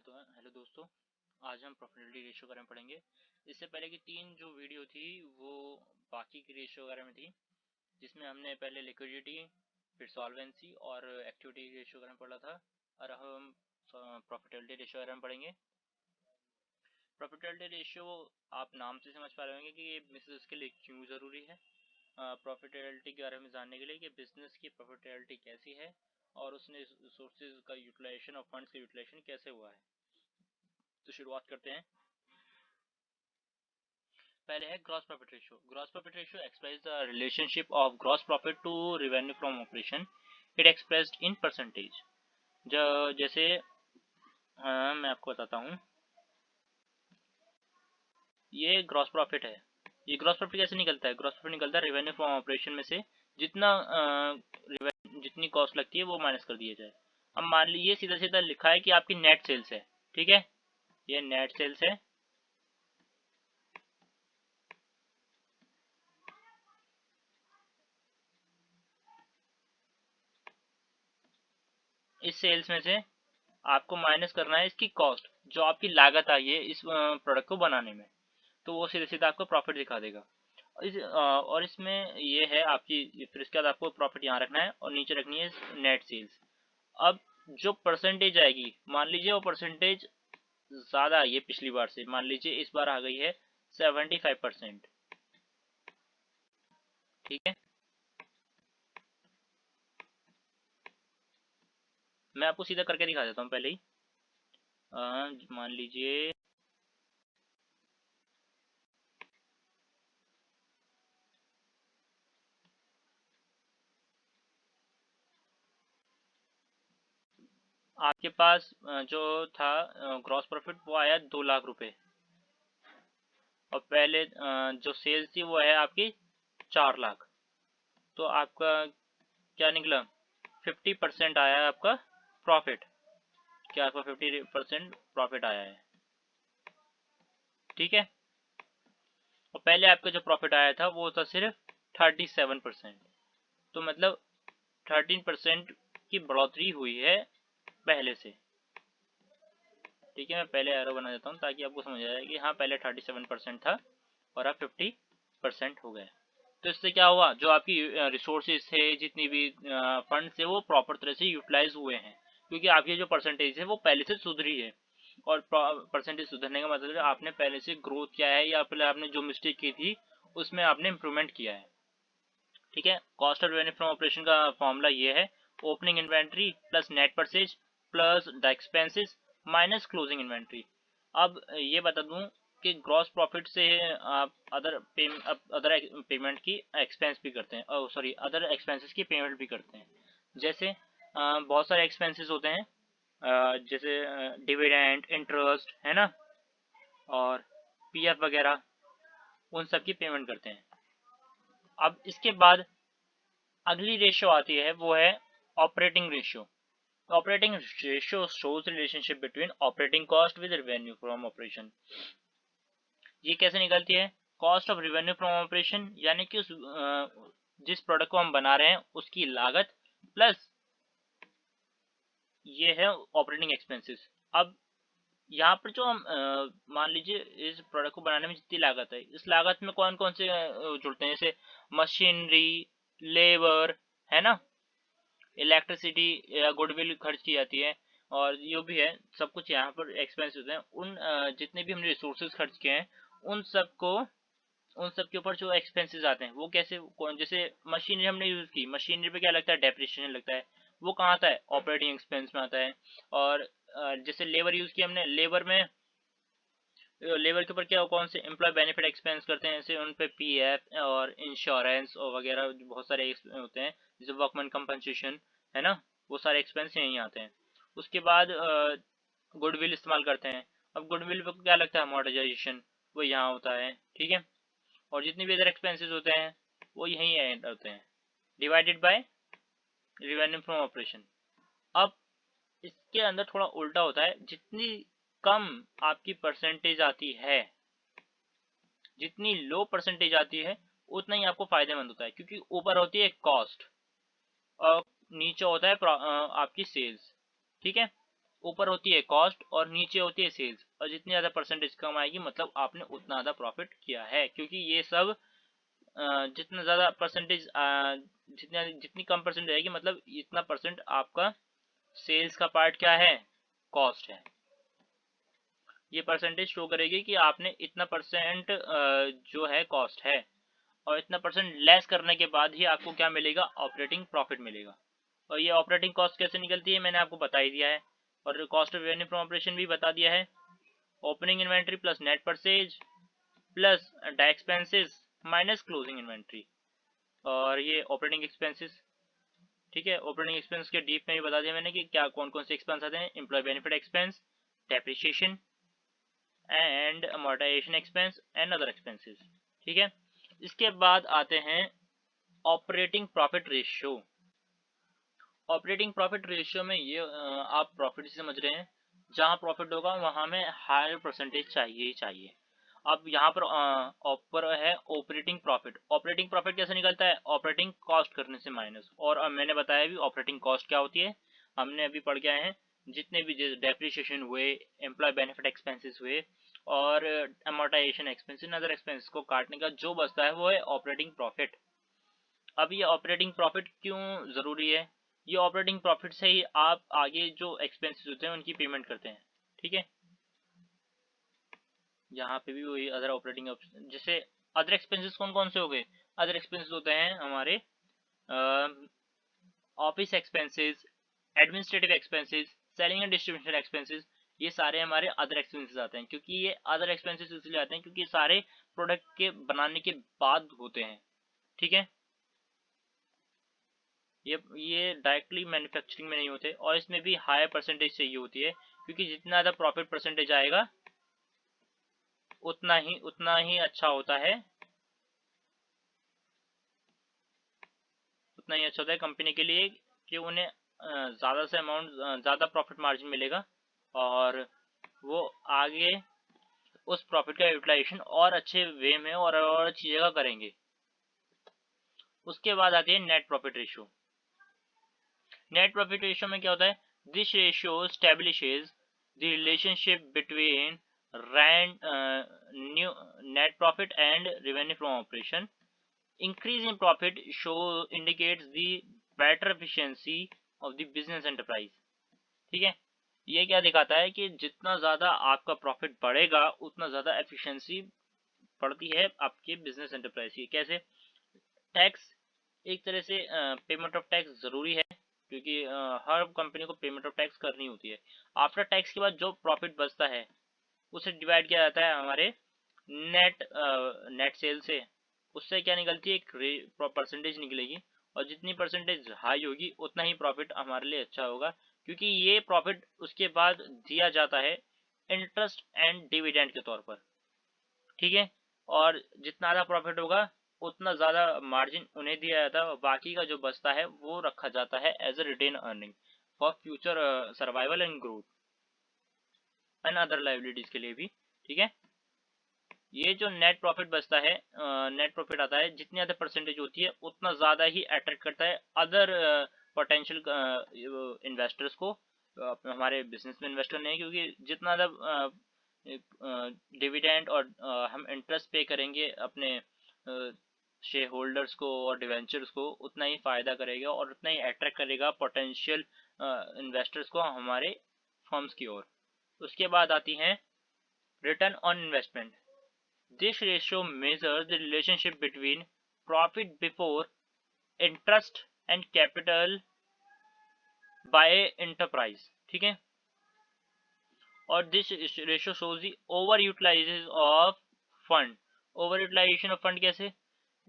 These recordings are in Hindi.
तो हेलो दोस्तों, आज हम प्रॉफिटेबिलिटी रेशियो के बारे में पढ़ेंगे। इससे पहले की 3 जो वीडियो थी वो बाकी की रेशियो वगैरह में थी, जिसमें हमने पहले लिक्विडिटी, फिर सॉल्वेंसी और एक्टिविटी रेशियो वगैरह में पढ़ा था। और हम प्रॉफिटेबिलिटी रेशियो वगैरह में पढ़ेंगे। प्रॉफिटेबिलिटी रेशियो आप नाम से समझ पा रहे होंगे कि ये बिजनेस के लिए क्यों ज़रूरी है। प्रॉफिटेबिलिटी के बारे में जानने के लिए कि बिजनेस की प्रॉफिटेबिलिटी कैसी है और उसने रिसोर्सेज का यूटिलाइजेशन और फंड्स का यूटिलाइजेशन कैसे हुआ है। तो शुरुआत करते हैं। पहले है gross profit ratio. Gross profit ratio express the relationship of gross profit to revenue from operation. It expressed in percentage. जैसे मैं आपको बताता हूँ, ये ग्रॉस प्रॉफिट है। ये ग्रॉस प्रॉफिट कैसे निकलता है? ग्रॉस प्रॉफिट निकलता है रेवेन्यू फ्रॉम ऑपरेशन में से जितना जितनी कॉस्ट लगती है वो माइनस कर दिया जाए। अब मान लीजिए सीधा सीधा लिखा है कि आपकी नेट सेल्स है, ठीक है, ये नेट सेल्स है। इस सेल्स में से आपको माइनस करना है इसकी कॉस्ट, जो आपकी लागत आई है इस प्रोडक्ट को बनाने में, तो वो सीधे सीधा आपको प्रॉफिट दिखा देगा। और इसमें ये है आपकी, फिर इसके बाद आपको प्रॉफिट यहाँ रखना है और नीचे रखनी है नेट सेल्स। अब जो परसेंटेज आएगी, मान लीजिए वो परसेंटेज ज़्यादा आई है पिछली बार से, मान लीजिए इस बार आ गई है 75%, ठीक है। मैं आपको सीधा करके दिखा देता हूँ पहले ही। मान लीजिए आपके पास जो था ग्रॉस प्रॉफिट वो आया 2 लाख रुपए, और पहले जो सेल्स थी वो है आपकी 4 लाख। तो आपका क्या निकला? 50% आया है आपका प्रॉफिट। क्या आपका 50% प्रॉफिट आया है, ठीक है। और पहले आपका जो प्रॉफिट आया था वो था सिर्फ 37%। तो मतलब 13% की बढ़ोतरी हुई है पहले से, ठीक है। मैं पहले एरो बना देता हूँ ताकि आपको समझ आए कि हाँ पहले 37% था और अब 50% हो गया। तो इससे क्या हुआ, जो आपकी रिसोर्सेज थे, जितनी भी फंड थे, वो प्रॉपर तरह से यूटिलाइज हुए हैं, क्योंकि आपकी जो परसेंटेज है वो पहले से सुधरी है। और परसेंटेज सुधरने का मतलब है आपने पहले से ग्रोथ किया है या पहले आपने जो मिस्टेक की थी उसमें आपने इम्प्रूवमेंट किया है, ठीक है। Cost of revenue from operation का फॉर्मूला ये है, opening inventory plus net purchase plus the expenses minus closing inventory. अब ये बता दूं कि ग्रॉस प्रॉफिट से आप अदर पेमेंट की एक्सपेंस भी करते हैं, सॉरी अदर एक्सपेंसेस की पेमेंट भी करते हैं। जैसे बहुत सारे एक्सपेंसेस होते हैं, जैसे डिविडेंड, इंटरेस्ट, है ना, और पीएफ वगैरह, उन सब की पेमेंट करते हैं। अब इसके बाद अगली रेशियो आती है, वो है operating ratio. Operating ratio shows relationship between operating cost with revenue from operation. ये कैसे निकलती है? Cost of revenue from operation यानी कि जिस प्रोडक्ट को हम बना रहे हैं उसकी लागत प्लस ये है ऑपरेटिंग एक्सपेंसेस। अब यहाँ पर जो हम मान लीजिए इस प्रोडक्ट को बनाने में जितनी लागत है, इस लागत में कौन कौन से जुड़ते हैं, जैसे मशीनरी, लेबर, है ना, इलेक्ट्रिसिटी या गुडविल खर्च की जाती है, और जो भी है सब कुछ यहाँ पर एक्सपेंस होते हैं। उन जितने भी हमने रिसोर्सेज खर्च किए हैं उन सब के ऊपर जो एक्सपेंसेस आते हैं वो कैसे, कौन, जैसे मशीनरी हमने यूज़ की, मशीनरी पे क्या लगता है? डेप्रिसिएशन लगता है। वो कहाँ आता है? ऑपरेटिंग एक्सपेंस में आता है। और जैसे लेबर यूज़ की हमने, लेबर के ऊपर क्या, कौन से एम्प्लॉय बेनिफिट एक्सपेंस करते हैं, जैसे उन पे पीएफ और इंश्योरेंस और वगैरह बहुत सारे होते हैं, जैसे वर्कमैन कंपनसेशन, है ना, वो सारे एक्सपेंस यहीं आते हैं। उसके बाद गुडविल इस्तेमाल करते हैं। अब गुडविल पे क्या लगता है? अमोर्टाइजेशन, वो यहाँ होता है, ठीक है। और जितने भी अदर एक्सपेंसेस होते हैं वो यहीं एंड होते हैं, divided by revenue from operation. अब इसके अंदर थोड़ा उल्टा होता है, जितनी कम आपकी परसेंटेज आती है, जितनी लो परसेंटेज आती है, उतना ही आपको फायदेमंद होता है, क्योंकि ऊपर होती है कॉस्ट और नीचे होता है आपकी सेल्स, ठीक है। ऊपर होती है कॉस्ट और नीचे होती है सेल्स, और जितनी ज़्यादा परसेंटेज कम आएगी मतलब आपने उतना ज़्यादा प्रॉफिट किया है, क्योंकि ये सब जितना ज़्यादा परसेंटेज जितनी कम परसेंटेज आएगी मतलब इतना परसेंट आपका सेल्स का पार्ट क्या है, कॉस्ट है। ये परसेंटेज शो करेगी कि आपने इतना परसेंट जो है कॉस्ट है, और इतना परसेंट लेस करने के बाद ही आपको क्या मिलेगा, ऑपरेटिंग प्रॉफिट मिलेगा। और ये ऑपरेटिंग कॉस्ट कैसे निकलती है मैंने आपको बता ही दिया है, और cost of revenue from operation भी बता दिया है। Opening inventory plus net purchase plus direct expenses minus closing inventory, और ये ऑपरेटिंग एक्सपेंसेस। ठीक है, ऑपरेटिंग एक्सपेंस के डीप में भी बता दिया मैंने कि क्या कौन कौन से एक्सपेंस आते हैं, employee benefit expense, depreciation and amortization expense and other expenses. ठीक है, इसके बाद आते हैं operating profit ratio. Operating profit ratio में ये आप प्रॉफिट समझ रहे हैं, जहां प्रॉफिट होगा वहां में हायर परसेंटेज चाहिए ही चाहिए। अब यहाँ पर ऊपर है ऑपरेटिंग प्रॉफिट। ऑपरेटिंग प्रॉफिट कैसे निकलता है, ऑपरेटिंग कॉस्ट करने से माइनस, और अब मैंने बताया भी ऑपरेटिंग कॉस्ट क्या होती है, हमने अभी पढ़ के आए हैं। जितने भी डेप्रिसिएशन हुए, एम्प्लॉय बेनिफिट एक्सपेंसेस हुए और अमोर्टाइजेशन एक्सपेंसेस, अदर एक्सपेंसेस को काटने का जो बचता है वो है ऑपरेटिंग प्रॉफिट। अब ये ऑपरेटिंग प्रॉफिट क्यों जरूरी है, ये ऑपरेटिंग प्रॉफिट से ही आप आगे जो एक्सपेंसेस होते हैं उनकी पेमेंट करते हैं। ठीक है, यहाँ पे भी वही अदर ऑपरेटिंग, जैसे अदर एक्सपेंसेस कौन कौन से हो गए, अदर एक्सपेंसेस होते हैं हमारे office expenses, administrative expenses, selling and distribution expenses, ये सारे हमारे अदर एक्सपेंसेस आते हैं। क्योंकि ये अदर एक्सपेंसेस इसलिए आते हैं क्योंकि ये सारे प्रोडक्ट के बनाने के बाद होते हैं। ठीक है, ये डायरेक्टली मैन्युफैक्चरिंग में नहीं होते, और इसमें भी हायर परसेंटेज चाहिए होती है, क्योंकि जितना ज़्यादा प्रॉफिट परसेंटेज आएगा उतना ही अच्छा होता है, उतना ही अच्छा होता है कंपनी के लिए, कि उन्हें ज़्यादा से अमाउंट, ज़्यादा प्रॉफिट मार्जिन मिलेगा, और वो आगे उस प्रॉफिट का यूटिलाइजेशन और अच्छे वे में और अच्छी जगह करेंगे। उसके बाद आती है net profit ratio. Net profit ratio में क्या होता है, this ratio establishes the relationship between rand new net profit and revenue from operation. Increase in profit show indicates the better efficiency of the business enterprise। ठीक है, ये क्या दिखाता है कि जितना ज़्यादा आपका प्रॉफिट बढ़ेगा उतना ज़्यादा एफिशिएंसी बढ़ती है आपके बिजनेस एंटरप्राइज की। कैसे, टैक्स, एक तरह से पेमेंट ऑफ टैक्स ज़रूरी है, क्योंकि हर कंपनी को पेमेंट ऑफ टैक्स करनी होती है। आफ्टर टैक्स के बाद जो प्रॉफिट बचता है उसे डिवाइड किया जाता है हमारे नेट सेल से। उससे क्या निकलती है, एक परसेंटेज निकलेगी, और जितनी परसेंटेज हाई होगी उतना ही प्रॉफिट हमारे लिए अच्छा होगा, क्योंकि ये प्रॉफिट उसके बाद दिया जाता है इंटरेस्ट एंड डिविडेंड के तौर पर। ठीक है, और जितना ज़्यादा प्रॉफिट होगा उतना ज़्यादा मार्जिन उन्हें दिया जाता है, और बाकी का जो बचता है वो रखा जाता है as a retain earning for future survival and growth and other liabilities के लिए भी। ठीक है, ये जो नेट प्रॉफिट बचता है, नेट प्रॉफिट आता है, जितनी ज़्यादा परसेंटेज होती है उतना ज़्यादा ही अट्रैक्ट करता है अदर पोटेंशियल इन्वेस्टर्स को, हमारे बिजनेस में इन्वेस्टर नहीं, क्योंकि जितना ज़्यादा डिविडेंड और हम इंटरेस्ट पे करेंगे अपने शेयर होल्डर्स को और डिवेंचर्स को, उतना ही फ़ायदा करेगा और उतना ही अट्रैक्ट करेगा पोटेंशियल इन्वेस्टर्स को हमारे फर्म्स की ओर। उसके बाद आती हैं return on investment. This ratio measures the relationship between profit before interest and capital by enterprise। ठीक है, और this ratio shows the over utilization of fund। Over utilization of fund कैसे,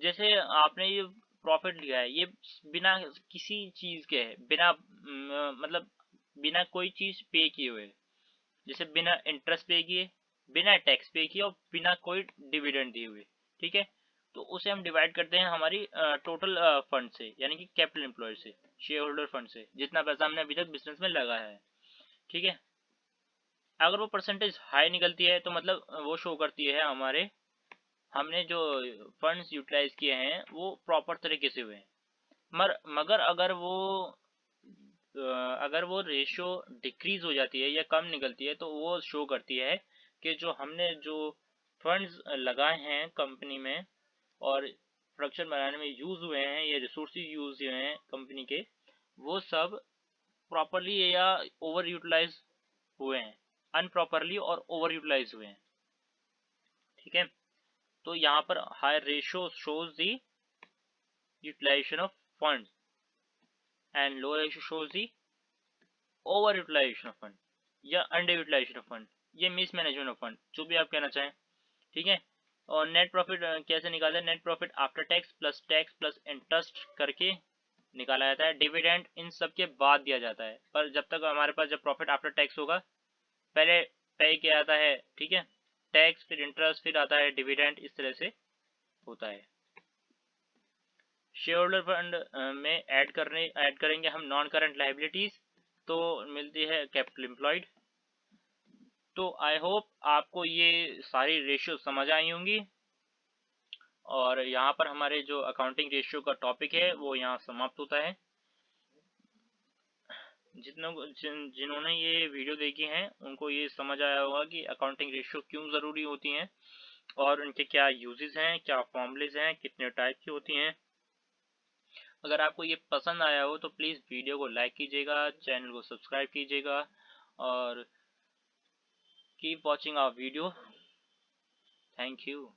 जैसे आपने ये प्रॉफिट लिया है, ये बिना किसी चीज के है, बिना मतलब बिना कोई चीज पे किए हुए, जैसे बिना इंटरेस्ट पे किए, बिना टैक्स पे किए और बिना कोई डिविडेंड दिए हुए। ठीक है, तो उसे हम डिवाइड करते हैं हमारी टोटल फंड से, यानी कि कैपिटल एम्प्लॉय से, शेयर होल्डर फंड से, जितना पैसा हमने अभी तक बिजनेस में लगाया है। ठीक है, अगर वो परसेंटेज हाई निकलती है तो मतलब वो शो करती है हमारे, हमने जो फंड्स यूटिलाइज किए हैं वो प्रॉपर तरीके से हुए हैं। मगर अगर वो अगर वो रेशियो डिक्रीज हो जाती है या कम निकलती है तो वो शो करती है कि जो हमने जो फंड्स लगाए हैं कंपनी में और प्रोडक्शन बनाने में यूज़ हुए हैं, ये रिसोर्सेज यूज़ हुए हैं कंपनी के, वो सब प्रॉपरली या ओवर यूटिलाइज हुए हैं, अनप्रॉपरली और ओवर यूटिलाइज हुए हैं। ठीक है, तो यहाँ पर higher ratio shows the utilization of fund and low ratio shows the over utilization of fund या अंडर यूटिलाइजेशन ऑफ फंड, ये मिस मैनेजमेंट ऑफ फंड, जो भी आप कहना चाहें। ठीक है, और नेट प्रॉफिट कैसे निकालते हैं? Net profit after tax plus interest करके निकाला जाता है। डिविडेंड इन सब के बाद दिया जाता है, पर जब तक हमारे पास जब प्रॉफिट आफ्टर टैक्स होगा, पहले पे किया जाता है, ठीक है, टैक्स, फिर इंटरेस्ट, फिर आता है डिविडेंड, इस तरह से होता है। शेयर होल्डर फंड में ऐड करेंगे हम नॉन करंट लाइबिलिटीज, तो मिलती है कैपिटल एम्प्लॉयड। तो आई होप आपको ये सारी रेशियो समझ आई होंगी, और यहाँ पर हमारे जो अकाउंटिंग रेशियो का टॉपिक है वो यहाँ समाप्त होता है। जिन्होंने ये वीडियो देखी है उनको ये समझ आया होगा कि अकाउंटिंग रेशियो क्यों ज़रूरी होती हैं और उनके क्या यूजेस हैं, क्या फॉर्मूलेज हैं, कितने टाइप की होती हैं। अगर आपको ये पसंद आया हो तो प्लीज़ वीडियो को लाइक कीजिएगा, चैनल को सब्सक्राइब कीजिएगा, और keep watching our video. Thank you.